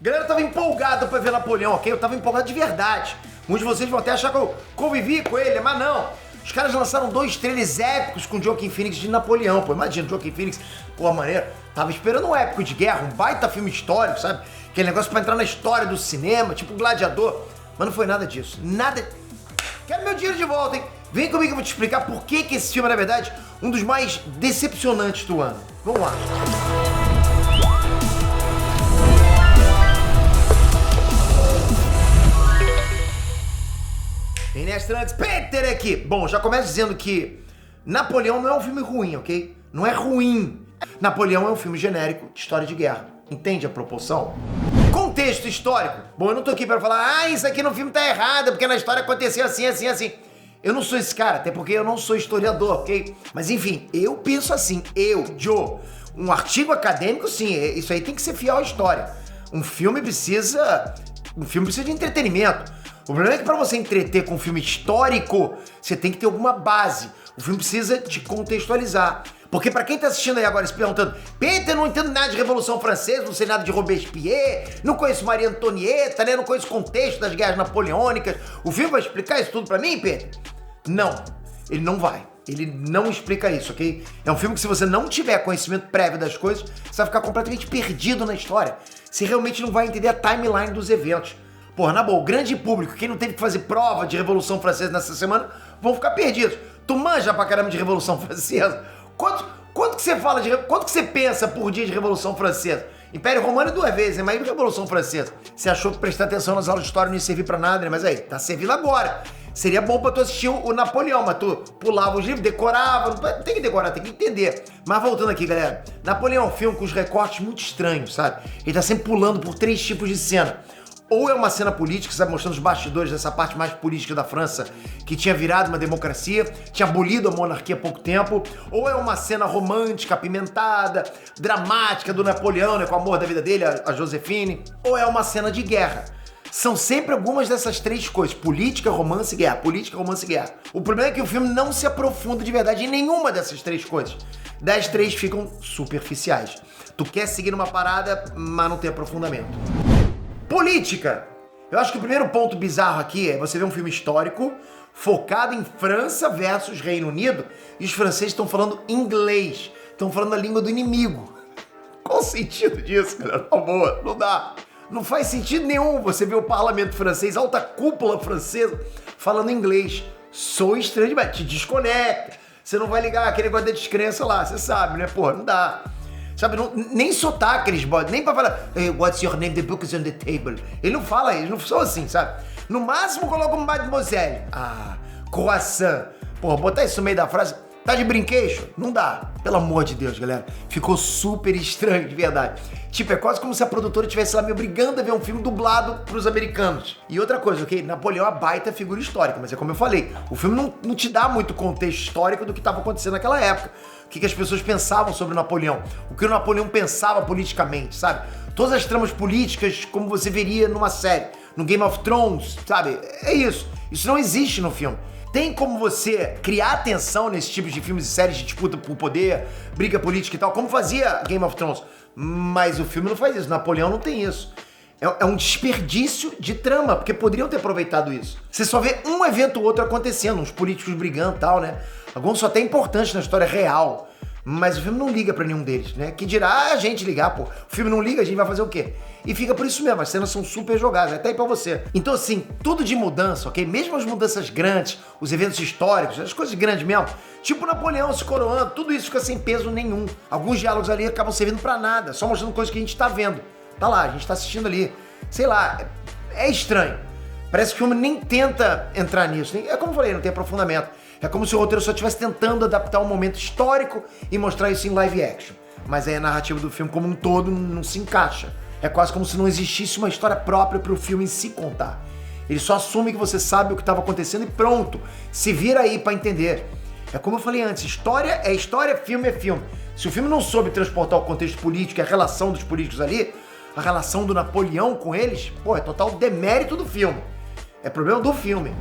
Galera, eu tava empolgado pra ver Napoleão, ok? Eu tava empolgado de verdade. Muitos de vocês vão até achar que eu convivi com ele, mas não. Os caras lançaram 2 trailers épicos com o Joaquin Phoenix de Napoleão, pô. Imagina, Joaquin Phoenix, pô, maneiro. Tava esperando um épico de guerra, um baita filme histórico, sabe? Aquele negócio pra entrar na história do cinema, tipo Gladiador. Mas não foi nada disso. Nada. Quero meu dinheiro de volta, hein? Vem comigo que eu vou te explicar por que esse filme é, na verdade, um dos mais decepcionantes do ano. Vamos lá. Inestrantes, Peter aqui! Bom, já começo dizendo que Napoleão não é um filme ruim, ok? Não é ruim. Napoleão é um filme genérico de história de guerra. Entende a proporção? Contexto histórico. Bom, eu não tô aqui para falar, isso aqui no filme tá errado, porque na história aconteceu assim, assim, assim. Eu não sou esse cara, até porque eu não sou historiador, ok? Mas enfim, eu penso assim, Joe, um artigo acadêmico, sim, isso aí tem que ser fiel à história. Um filme precisa de entretenimento. O problema é que para você entreter com um filme histórico, você tem que ter alguma base. O filme precisa te contextualizar. Porque para quem tá assistindo aí agora se perguntando, Peter, não entendo nada de Revolução Francesa, não sei nada de Robespierre, não conheço Maria Antonieta, né? Não conheço o contexto das guerras napoleônicas. O filme vai explicar isso tudo para mim, Peter? Não, ele não vai. Ele não explica isso, ok? É um filme que se você não tiver conhecimento prévio das coisas, você vai ficar completamente perdido na história. Você realmente não vai entender a timeline dos eventos. Porra, na boa, o grande público, quem não teve que fazer prova de Revolução Francesa nessa semana, vão ficar perdidos. Tu manja pra caramba de Revolução Francesa? Quanto que você fala quanto que você pensa por dia de Revolução Francesa? Império Romano é 2 vezes, né? Mas e Revolução Francesa? Você achou que prestar atenção nas aulas de história não ia servir pra nada, né? Mas aí, tá servindo agora. Seria bom pra tu assistir o Napoleão, mas tu pulava os livros, decorava, não tem que decorar, tem que entender. Mas voltando aqui, galera, Napoleão é um filme com os recortes muito estranhos, sabe? Ele tá sempre pulando por 3 tipos de cena. Ou é uma cena política, sabe, mostrando os bastidores dessa parte mais política da França, que tinha virado uma democracia, tinha abolido a monarquia há pouco tempo, ou é uma cena romântica, apimentada, dramática do Napoleão, né, com o amor da vida dele, a Josephine, ou é uma cena de guerra. São sempre algumas dessas 3 coisas, política, romance e guerra, política, romance e guerra. O problema é que o filme não se aprofunda de verdade em nenhuma dessas 3 coisas. Das 3 ficam superficiais. Tu quer seguir numa parada, mas não tem aprofundamento. Política. Eu acho que o primeiro ponto bizarro aqui é você ver um filme histórico focado em França versus Reino Unido e os franceses estão falando inglês, estão falando a língua do inimigo. Qual o sentido disso, cara? Na boa, não dá. Não faz sentido nenhum você ver o parlamento francês, alta cúpula francesa, falando inglês. Sou estranho demais, te desconecta. Você não vai ligar aquele negócio da descrença lá, você sabe, né? Porra, não dá. Sabe, nem sotaque eles botam, nem pra falar hey, what's your name, the book is on the table. Ele não fala, eles não são assim, sabe? No máximo coloca um mademoiselle. Ah, croissant. Porra, botar isso no meio da frase, tá de brinquedo? Não dá. Pelo amor de Deus, galera. Ficou super estranho, de verdade. Tipo, é quase como se a produtora estivesse lá me obrigando a ver um filme dublado pros americanos. E outra coisa, ok? Napoleão é uma baita figura histórica, mas é como eu falei, o filme não te dá muito contexto histórico do que estava acontecendo naquela época. O que as pessoas pensavam sobre o Napoleão, o que o Napoleão pensava politicamente, sabe? Todas as tramas políticas como você veria numa série, no Game of Thrones, sabe? É isso. Isso não existe no filme. Tem como você criar tensão nesse tipo de filmes e séries de disputa por poder, briga política e tal, como fazia Game of Thrones. Mas o filme não faz isso, Napoleão não tem isso. É um desperdício de trama, porque poderiam ter aproveitado isso. Você só vê um evento ou outro acontecendo, uns políticos brigando e tal, né? Alguns são até importantes na história real, mas o filme não liga pra nenhum deles, né? Que dirá a gente ligar, pô. O filme não liga, a gente vai fazer o quê? E fica por isso mesmo, as cenas são super jogadas, até aí pra você. Então assim, tudo de mudança, ok? Mesmo as mudanças grandes, os eventos históricos, as coisas grandes mesmo, tipo Napoleão se coroando, tudo isso fica sem peso nenhum. Alguns diálogos ali acabam servindo pra nada, só mostrando coisas que a gente tá vendo. Tá lá, a gente tá assistindo ali. Sei lá, é estranho. Parece que o filme nem tenta entrar nisso. É como eu falei, não tem aprofundamento. É como se o roteiro só estivesse tentando adaptar um momento histórico e mostrar isso em live action. Mas aí a narrativa do filme como um todo não se encaixa. É quase como se não existisse uma história própria para o filme em si contar. Ele só assume que você sabe o que estava acontecendo e pronto. Se vira aí para entender. É como eu falei antes, história é história, filme é filme. Se o filme não soube transportar o contexto político e a relação dos políticos ali, a relação do Napoleão com eles, pô, é total demérito do filme. É problema do filme.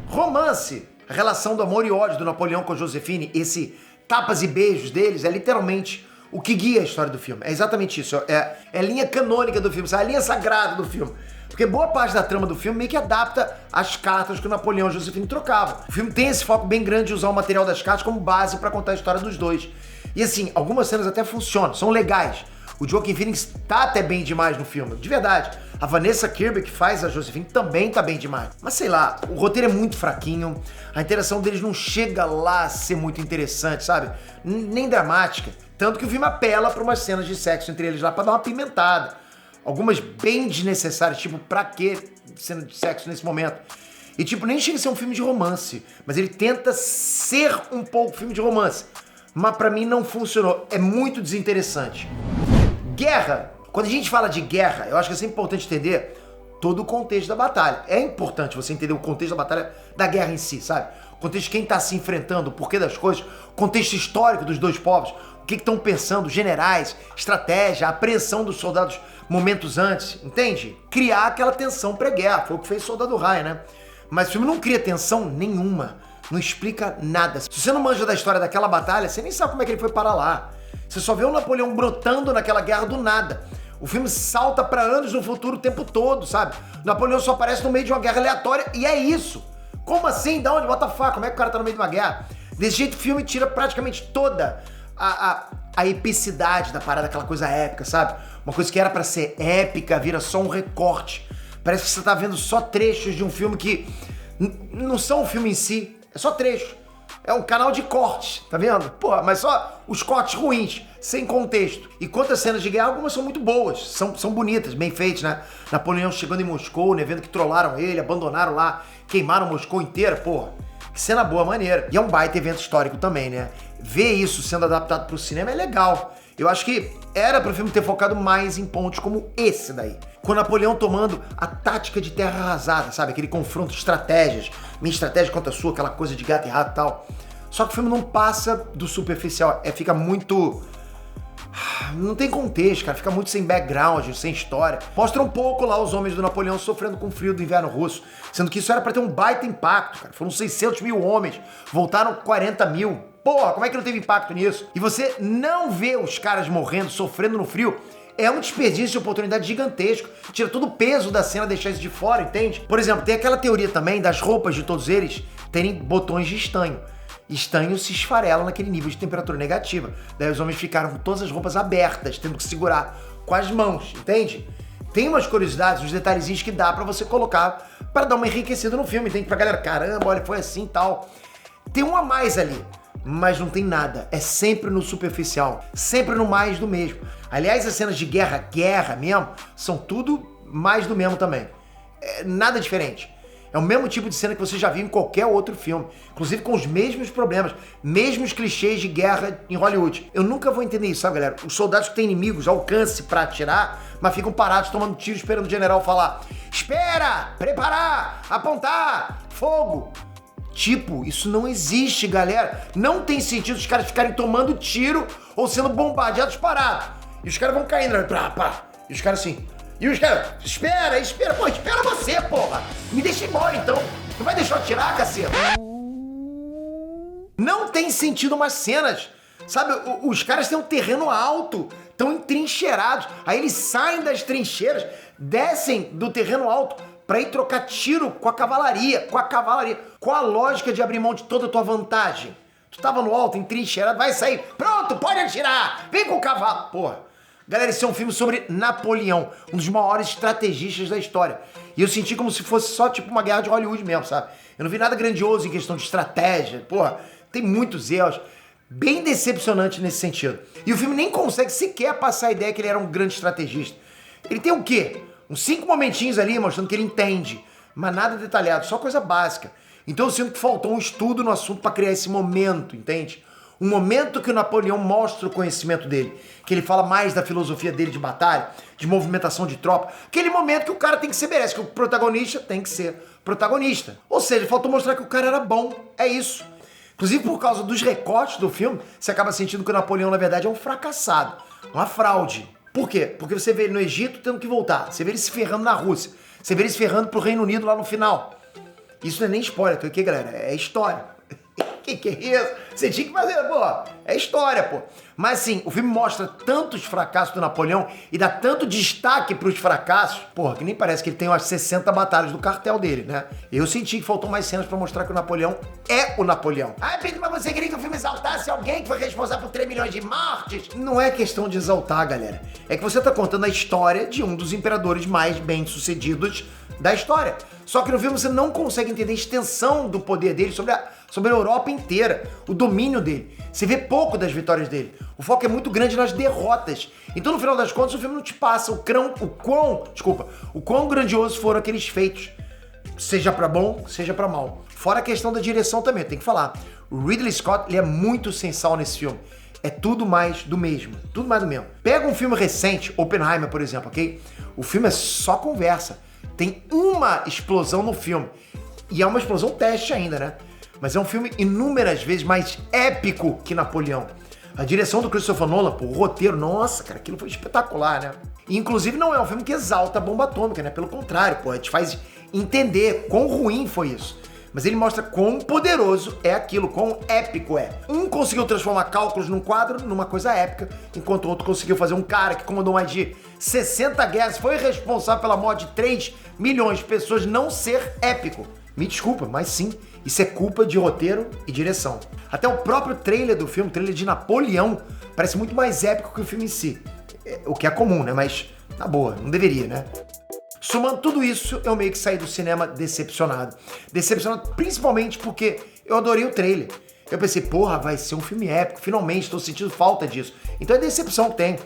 Romance. A relação do amor e ódio do Napoleão com a Josephine, esse tapas e beijos deles, é literalmente o que guia a história do filme. É exatamente isso. É a linha canônica do filme, sabe? A linha sagrada do filme. Porque boa parte da trama do filme meio que adapta as cartas que o Napoleão e a Josefina trocavam. O filme tem esse foco bem grande de usar o material das cartas como base pra contar a história dos dois. E assim, algumas cenas até funcionam, são legais. O Joaquin Phoenix tá até bem demais no filme, de verdade. A Vanessa Kirby, que faz a Josephine, também tá bem demais. Mas sei lá, o roteiro é muito fraquinho, a interação deles não chega lá a ser muito interessante, sabe? Nem dramática. Tanto que o filme apela pra umas cenas de sexo entre eles lá pra dar uma pimentada. Algumas bem desnecessárias, tipo, pra que cena de sexo nesse momento? E tipo, nem chega a ser um filme de romance, mas ele tenta ser um pouco filme de romance. Mas pra mim não funcionou, é muito desinteressante. Guerra. Quando a gente fala de guerra, eu acho que é sempre importante entender todo o contexto da batalha. É importante você entender o contexto da batalha, da guerra em si, sabe? O contexto de quem tá se enfrentando, o porquê das coisas, o contexto histórico dos dois povos, o que estão pensando, generais, estratégia, a apreensão dos soldados momentos antes, entende? Criar aquela tensão pré-guerra, foi o que fez Soldado Ryan, né? Mas o filme não cria tensão nenhuma, não explica nada. Se você não manja da história daquela batalha, você nem sabe como é que ele foi parar lá. Você só vê o Napoleão brotando naquela guerra do nada. O filme salta pra anos no futuro o tempo todo, sabe? O Napoleão só aparece no meio de uma guerra aleatória e é isso. Como assim? Da onde? What the fuck? Como é que o cara tá no meio de uma guerra? Desse jeito o filme tira praticamente toda a epicidade da parada, aquela coisa épica, sabe? Uma coisa que era pra ser épica vira só um recorte. Parece que você tá vendo só trechos de um filme que não são o filme em si, é só trecho. É um canal de cortes, tá vendo? Pô, mas só os cortes ruins, sem contexto. E quanto às cenas de guerra, algumas são muito boas, são bonitas, bem feitas, né? Napoleão chegando em Moscou, né? Vendo que trollaram ele, abandonaram lá, queimaram Moscou inteira, pô. Que cena boa, maneira. E é um baita evento histórico também, né? Ver isso sendo adaptado pro cinema é legal. Eu acho que era pro filme ter focado mais em pontos como esse daí. Com Napoleão tomando a tática de terra arrasada, sabe? Aquele confronto de estratégias. Minha estratégia contra a sua, aquela coisa de gato e rato e tal. Só que o filme não passa do superficial. Fica muito... Não tem contexto, cara. Fica muito sem background, sem história. Mostra um pouco lá os homens do Napoleão sofrendo com o frio do inverno russo. Sendo que isso era pra ter um baita impacto, cara. Foram 600 mil homens. Voltaram 40 mil. Porra, como é que não teve impacto nisso? E você não vê os caras morrendo, sofrendo no frio, é um desperdício de oportunidade gigantesco. Tira todo o peso da cena, deixar isso de fora, entende? Por exemplo, tem aquela teoria também das roupas de todos eles terem botões de estanho. Estanho se esfarela naquele nível de temperatura negativa. Daí os homens ficaram com todas as roupas abertas, tendo que segurar com as mãos, entende? Tem umas curiosidades, uns detalhezinhos que dá pra você colocar pra dar uma enriquecida no filme, entende? Pra galera, caramba, olha, foi assim e tal. Tem um a mais ali, mas não tem nada. É sempre no superficial, sempre no mais do mesmo. Aliás, as cenas de guerra mesmo, são tudo mais do mesmo também. Nada diferente. É o mesmo tipo de cena que você já viu em qualquer outro filme. Inclusive com os mesmos problemas, mesmos clichês de guerra em Hollywood. Eu nunca vou entender isso, sabe, galera? Os soldados que têm inimigos, alcance pra atirar, mas ficam parados tomando tiro esperando o general falar: espera, preparar, apontar, fogo. Tipo, isso não existe, galera. Não tem sentido os caras ficarem tomando tiro ou sendo bombardeados parados. E os caras vão caindo, né? Pá. E os caras assim... E os caras, espera. Pô, espera você, porra. Me deixa embora, então. Não vai deixar eu atirar, caceta? Não tem sentido umas cenas. Sabe, os caras têm um terreno alto, estão entrincheirados. Aí eles saem das trincheiras, descem do terreno alto pra ir trocar tiro com a cavalaria. Qual a lógica de abrir mão de toda a tua vantagem? Tu tava no alto, entrincheirado, vai sair. Pronto, pode atirar. Vem com o cavalo. Porra. Galera, esse é um filme sobre Napoleão, um dos maiores estrategistas da história. E eu senti como se fosse só tipo uma guerra de Hollywood mesmo, sabe? Eu não vi nada grandioso em questão de estratégia. Porra, tem muitos erros. Bem decepcionante nesse sentido. E o filme nem consegue sequer passar a ideia que ele era um grande estrategista. Ele tem o quê? Uns 5 momentinhos ali mostrando que ele entende, mas nada detalhado, só coisa básica. Então eu sinto que faltou um estudo no assunto pra criar esse momento, entende? Um momento que o Napoleão mostra o conhecimento dele, que ele fala mais da filosofia dele de batalha, de movimentação de tropa. Aquele momento que o cara tem que ser merece, que o protagonista tem que ser protagonista. Ou seja, faltou mostrar que o cara era bom, é isso. Inclusive por causa dos recortes do filme, você acaba sentindo que o Napoleão na verdade é um fracassado, uma fraude. Por quê? Porque você vê ele no Egito tendo que voltar, você vê ele se ferrando na Rússia, você vê ele se ferrando pro Reino Unido lá no final. Isso não é nem spoiler, tá aqui, galera? É história. Que é isso? Você tinha que fazer, pô. É história, pô. Mas assim, o filme mostra tantos fracassos do Napoleão e dá tanto destaque pros fracassos, porra, que nem parece que ele tem umas 60 batalhas do cartel dele, né? Eu senti que faltou mais cenas pra mostrar que o Napoleão é o Napoleão. Ah, Pedro, mas você queria que o filme exaltasse alguém que foi responsável por 3 milhões de mortes? Não é questão de exaltar, galera. É que você tá contando a história de um dos imperadores mais bem-sucedidos da história. Só que no filme você não consegue entender a extensão do poder dele sobre a Europa inteira, o domínio dele. Você vê pouco das vitórias dele. O foco é muito grande nas derrotas. Então, no final das contas, o filme não te passa o quão grandiosos foram aqueles feitos. Seja pra bom, seja pra mal. Fora a questão da direção também, tem que falar. O Ridley Scott, ele é muito sensal nesse filme. É tudo mais do mesmo. Tudo mais do mesmo. Pega um filme recente, Oppenheimer, por exemplo, ok? O filme é só conversa. Tem uma explosão no filme. E é uma explosão teste ainda, né? Mas é um filme inúmeras vezes mais épico que Napoleão. A direção do Christopher Nolan, pô, o roteiro, nossa, cara, aquilo foi espetacular, né? E, inclusive, não é um filme que exalta a bomba atômica, né? Pelo contrário, pô, te faz entender quão ruim foi isso. Mas ele mostra quão poderoso é aquilo, quão épico é. Um conseguiu transformar cálculos num quadro, numa coisa épica, enquanto o outro conseguiu fazer um cara que comandou mais de 60 guerras, foi responsável pela morte de 3 milhões de pessoas, não ser épico. Me desculpa, mas sim, isso é culpa de roteiro e direção. Até o próprio trailer do filme, o trailer de Napoleão, parece muito mais épico que o filme em si. O que é comum, né? Mas, na boa, não deveria, né? Somando tudo isso, eu meio que saí do cinema decepcionado. Decepcionado principalmente porque eu adorei o trailer. Eu pensei, porra, vai ser um filme épico, finalmente, tô sentindo falta disso. Então é decepção que tem.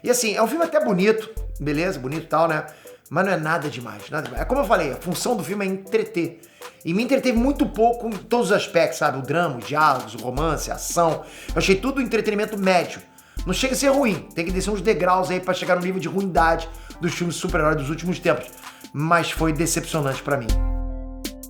E assim, é um filme até bonito, beleza, bonito e tal, né? Mas não é nada demais, nada demais. É como eu falei, a função do filme é entreter. E me entreteve muito pouco em todos os aspectos, sabe? O drama, os diálogos, o romance, a ação. Eu achei tudo entretenimento médio. Não chega a ser ruim, tem que descer uns degraus aí pra chegar no nível de ruindade dos filmes super-heróis dos últimos tempos. Mas foi decepcionante pra mim.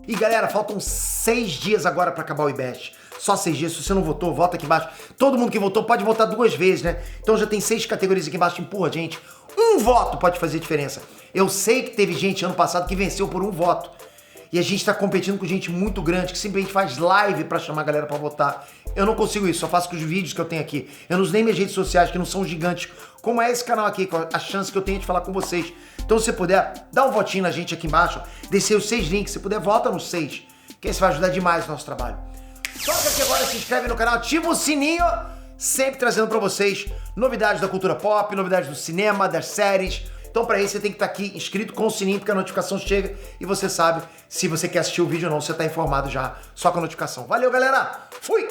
E galera, faltam 6 dias agora pra acabar o IBEST. Só 6 dias, se você não votou, vota aqui embaixo. Todo mundo que votou pode votar 2 vezes, né? Então já tem 6 categorias aqui embaixo. Porra, gente, um voto pode fazer diferença. Eu sei que teve gente ano passado que venceu por um voto. E a gente tá competindo com gente muito grande, que simplesmente faz live pra chamar a galera pra votar. Eu não consigo isso, só faço com os vídeos que eu tenho aqui. Eu não uso nem minhas redes sociais, que não são gigantes, como é esse canal aqui, com a chance que eu tenho de falar com vocês. Então se você puder, dá um votinho na gente aqui embaixo, descer os 6 links, se puder, vota nos 6, que isso vai ajudar demais o nosso trabalho. Toca aqui agora, se inscreve no canal, ativa o sininho, sempre trazendo pra vocês novidades da cultura pop, novidades do cinema, das séries. Então pra isso você tem que estar aqui inscrito com o sininho, porque a notificação chega e você sabe se você quer assistir o vídeo ou não, você tá informado já, só com a notificação. Valeu, galera! Fui!